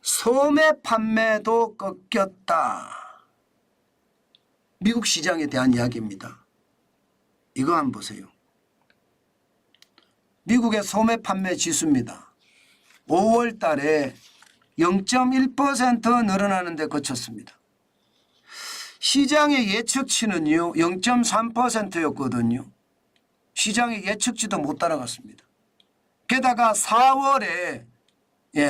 소매 판매도 꺾였다. 미국 시장에 대한 이야기입니다. 이거 한번 보세요. 미국의 소매 판매 지수입니다. 5월 달에 0.1% 늘어나는 데 그쳤습니다. 시장의 예측치는요 0.3%였거든요. 시장의 예측치도 못 따라갔습니다. 게다가 4월에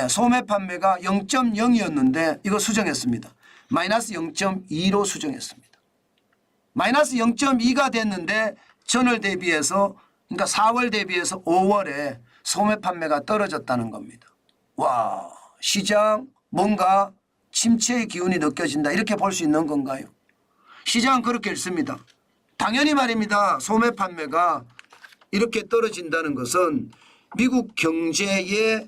소매 판매가 0.0이었는데 이거 수정했습니다. 마이너스 0.2로 수정했습니다. 마이너스 0.2가 됐는데 전월 대비해서 그러니까 4월 대비해서 5월에 소매 판매가 떨어졌다는 겁니다. 와, 시장 뭔가 침체의 기운이 느껴진다 이렇게 볼 수 있는 건가요? 시장은 그렇게 읽습니다. 당연히 말입니다. 소매 판매가 이렇게 떨어진다는 것은 미국 경제에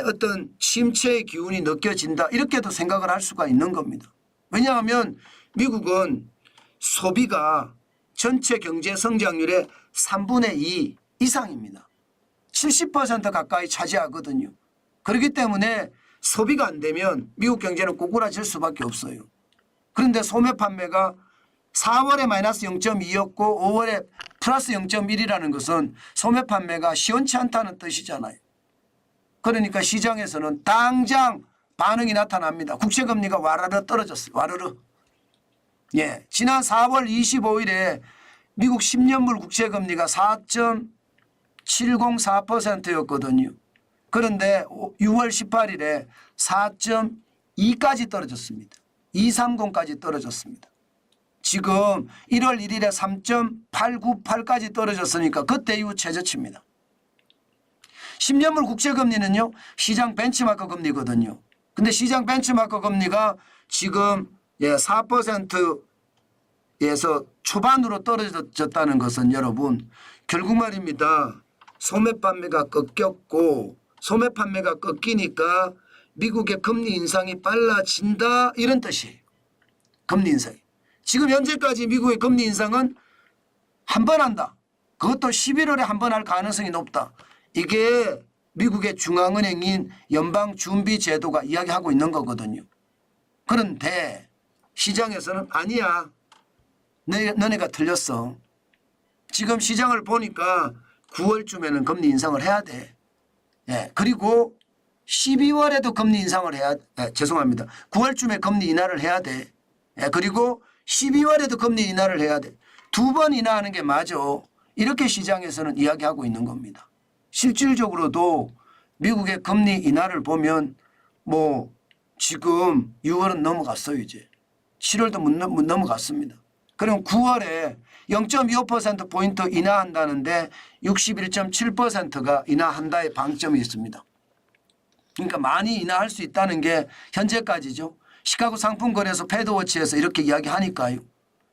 어떤 침체의 기운이 느껴진다 이렇게도 생각을 할 수가 있는 겁니다. 왜냐하면 미국은 소비가 전체 경제 성장률의 3분의 2 이상입니다. 70% 가까이 차지하거든요. 그렇기 때문에 소비가 안 되면 미국 경제는 꼬꾸라질 수밖에 없어요. 그런데 소매 판매가 4월에 마이너스 0.2였고 5월에 플러스 0.1이라는 것은 소매 판매가 시원치 않다는 뜻이잖아요. 그러니까 시장에서는 당장 반응이 나타납니다. 국채금리가 와르르 떨어졌어요. 와르르. 지난 4월 25일에 미국 10년물 국채금리가 4.704%였거든요. 그런데 6월 18일에 4.2까지 떨어졌습니다. 230까지 떨어졌습니다. 지금 1월 1일에 3.898까지 떨어졌으니까 그때 이후 최저치입니다. 10년물 국채금리는요 시장 벤치마크 금리거든요. 근데 시장 벤치마크 금리가 지금 4%에서 초반으로 떨어졌다는 것은 여러분 결국 말입니다. 소매 판매가 꺾였고 소매 판매가 꺾이니까 미국의 금리 인상이 빨라진다 이런 뜻이에요. 금리 인상이. 지금 현재까지 미국의 금리 인상은 한 번 한다. 그것도 11월에 한 번 할 가능성이 높다. 이게 미국의 중앙은행인 연방준비제도가 이야기하고 있는 거거든요. 그런데 시장에서는 아니야. 너네가 틀렸어. 지금 시장을 보니까 9월쯤에는 금리 인상을 해야 돼. 그리고 12월에도 금리 인상을 해야 죄송합니다. 9월쯤에 금리 인하를 해야 돼. 그리고 12월에도 금리 인하를 해야 돼. 2번 인하하는 게 맞아. 이렇게 시장에서는 이야기하고 있는 겁니다. 실질적으로도 미국의 금리 인하를 보면 뭐 지금 6월은 넘어갔어요. 이제 7월도 못 넘어갔습니다. 그럼 9월에 0.25%포인트 인하한다는데 61.7%가 인하한다의 방점이 있습니다. 그러니까 많이 인하할 수 있다는 게 현재까지죠. 시카고 상품거래소 패드워치에서 이렇게 이야기하니까요.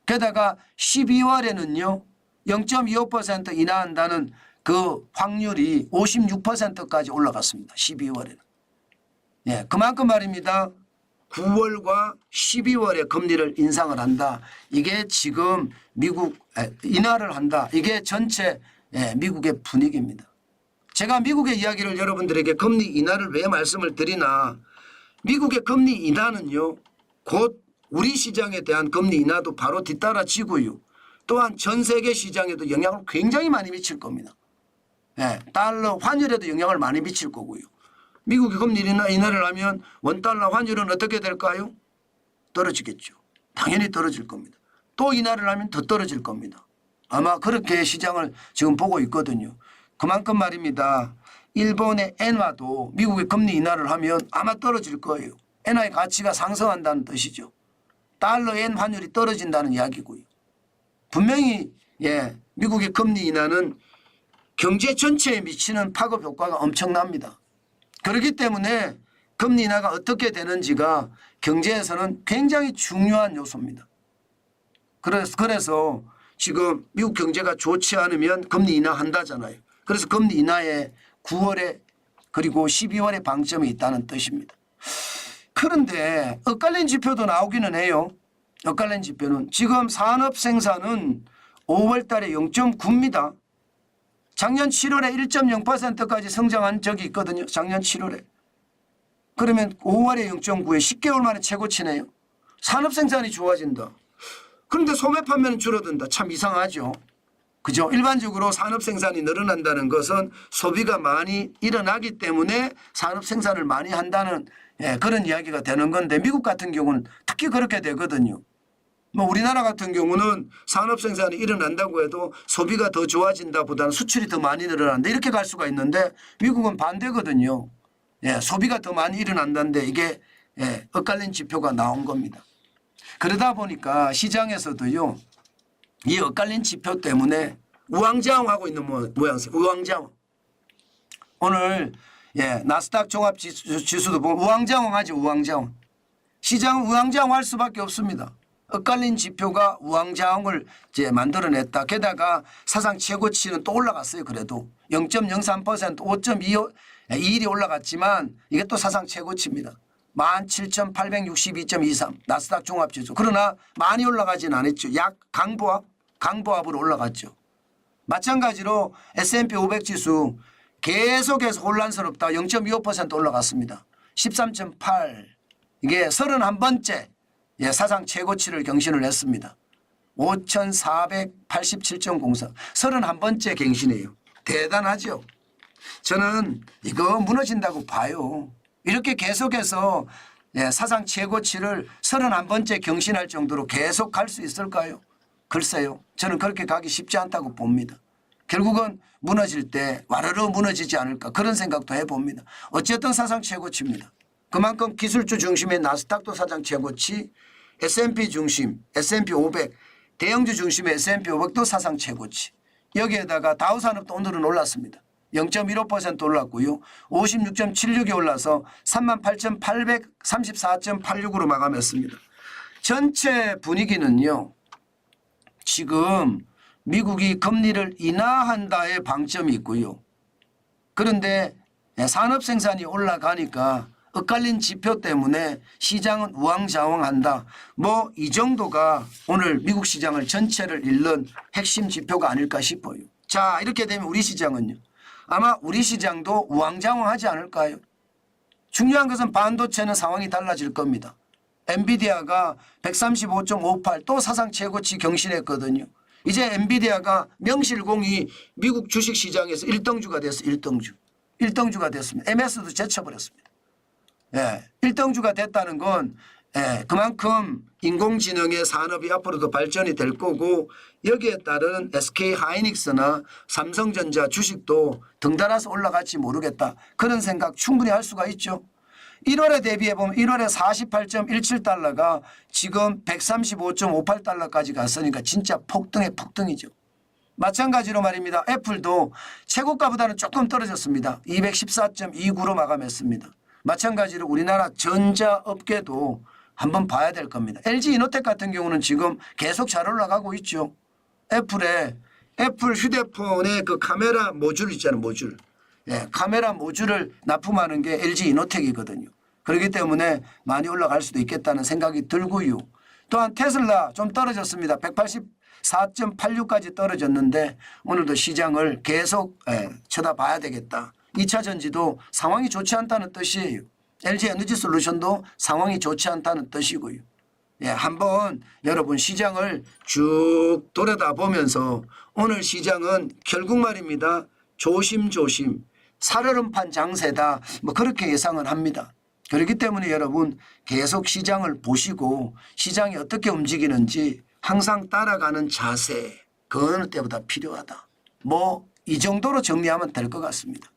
게다가 12월에는요. 0.25% 인하한다는 그 확률이 56%까지 올라갔습니다. 12월에는. 그만큼 말입니다. 9월과 12월에 금리를 인상을 한다. 이게 지금 미국 인하를 한다. 이게 전체 미국의 분위기입니다. 제가 미국의 이야기를 여러분들에게 금리 인하를 왜 말씀을 드리나. 미국의 금리 인하는요. 곧 우리 시장에 대한 금리 인하도 바로 뒤따라지고요. 또한 전 세계 시장에도 영향을 굉장히 많이 미칠 겁니다. 달러 환율에도 영향을 많이 미칠 거고요. 미국이 금리 인하를 하면 원달러 환율은 어떻게 될까요? 떨어지겠죠. 당연히 떨어질 겁니다. 또 인하를 하면 더 떨어질 겁니다. 아마 그렇게 시장을 지금 보고 있거든요. 그만큼 말입니다. 일본의 엔화도 미국의 금리 인하를 하면 아마 떨어질 거예요. 엔화의 가치가 상승한다는 뜻이죠. 달러 엔 환율이 떨어진다는 이야기고요. 분명히 미국의 금리 인하는 경제 전체에 미치는 파급 효과가 엄청납니다. 그렇기 때문에 금리 인하가 어떻게 되는지가 경제에서는 굉장히 중요한 요소입니다. 그래서 지금 미국 경제가 좋지 않으면 금리 인하한다잖아요. 그래서 금리 인하에 9월에 그리고 12월에 방점이 있다는 뜻입니다. 그런데 엇갈린 지표도 나오기는 해요. 엇갈린 지표는 지금 산업 생산은 5월 달에 0.9입니다. 작년 7월에 1.0%까지 성장한 적이 있거든요. 작년 7월에. 그러면 5월에 0.9에 10개월 만에 최고치네요. 산업 생산이 좋아진다. 그런데 소매 판매는 줄어든다. 참 이상하죠. 그죠? 일반적으로 산업 생산이 늘어난다는 것은 소비가 많이 일어나기 때문에 산업 생산을 많이 한다는 그런 이야기가 되는 건데 미국 같은 경우는 특히 그렇게 되거든요. 뭐 우리나라 같은 경우는 산업 생산이 일어난다고 해도 소비가 더 좋아진다 보다는 수출이 더 많이 늘어난다 이렇게 갈 수가 있는데 미국은 반대거든요. 소비가 더 많이 일어난다는데 이게 엇갈린 지표가 나온 겁니다. 그러다 보니까 시장에서도요. 이 엇갈린 지표 때문에 우왕좌왕하고 있는 모양새. 우왕좌왕. 오늘 나스닥 종합지수도 보면 우왕좌왕하죠. 우왕좌왕. 시장은 우왕좌왕할 수밖에 없습니다. 엇갈린 지표가 우왕좌왕을 이제 만들어냈다. 게다가 사상 최고치는 또 올라갔어요. 그래도 0.03% 5.21이 올라갔지만 이게 또 사상 최고치입니다. 17,862.23 나스닥 종합지수. 그러나 많이 올라가진 않았죠. 약 강보합으로 올라갔죠. 마찬가지로 S&P 500 지수 계속해서 혼란스럽다. 0.25% 올라갔습니다. 13.8 이게 31번째 사상 최고치를 경신을 했습니다. 5,487.04 31번째 갱신이에요. 대단하죠. 저는 이거 무너진다고 봐요. 이렇게 계속해서 사상 최고치를 31번째 경신할 정도로 계속 갈 수 있을까요? 글쎄요. 저는 그렇게 가기 쉽지 않다고 봅니다. 결국은 무너질 때 와르르 무너지지 않을까 그런 생각도 해봅니다. 어쨌든 사상 최고치입니다. 그만큼 기술주 중심의 나스닥도 사상 최고치, S&P 중심, S&P 500, 대형주 중심의 S&P 500도 사상 최고치. 여기에다가 다우산업도 오늘은 올랐습니다. 0.15% 올랐고요. 56.76이 올라서 38,834.86으로 마감했습니다. 전체 분위기는요. 지금 미국이 금리를 인하한다의 방점이 있고요. 그런데 산업 생산이 올라가니까 엇갈린 지표 때문에 시장은 우왕좌왕한다. 뭐 이 정도가 오늘 미국 시장을 전체를 잃는 핵심 지표가 아닐까 싶어요. 자, 이렇게 되면 우리 시장은요. 아마 우리 시장도 우왕좌왕하지 않을까요? 중요한 것은 반도체는 상황이 달라질 겁니다. 엔비디아가 135.58 또 사상 최고치 경신했거든요. 이제 엔비디아가 명실공히 미국 주식시장에서 1등주가 됐어요. 1등주가 됐습니다. MS도 제쳐버렸습니다. 1등주가 됐다는 건 그만큼 인공지능의 산업이 앞으로도 발전이 될 거고 여기에 따른 SK하이닉스나 삼성전자 주식도 등달아서 올라갈지 모르겠다. 그런 생각 충분히 할 수가 있죠. 1월에 대비해 보면 1월에 48.17달러가 지금 135.58달러까지 갔으니까 진짜 폭등의 폭등이죠. 마찬가지로 말입니다. 애플도 최고가보다는 조금 떨어졌습니다. 214.29로 마감했습니다. 마찬가지로 우리나라 전자업계도 한번 봐야 될 겁니다. LG이노텍 같은 경우는 지금 계속 잘 올라가고 있죠. 애플 휴대폰의 그 카메라 모듈 있잖아요. 모듈. 카메라 모듈을 납품하는 게 LG이노텍이거든요. 그렇기 때문에 많이 올라갈 수도 있겠다는 생각이 들고요. 또한 테슬라 좀 떨어졌습니다. 184.86까지 떨어졌는데 오늘도 시장을 계속 쳐다봐야 되겠다. 2차 전지도 상황이 좋지 않다는 뜻이에요. LG에너지솔루션도 상황이 좋지 않다는 뜻이고요. 한번 여러분 시장을 쭉 돌아다보면서 오늘 시장은 결국 말입니다. 조심조심 살얼음판 장세다 뭐 그렇게 예상을 합니다. 그렇기 때문에 여러분 계속 시장을 보시고 시장이 어떻게 움직이는지 항상 따라가는 자세 그 어느 때보다 필요하다. 뭐 이 정도로 정리하면 될 것 같습니다.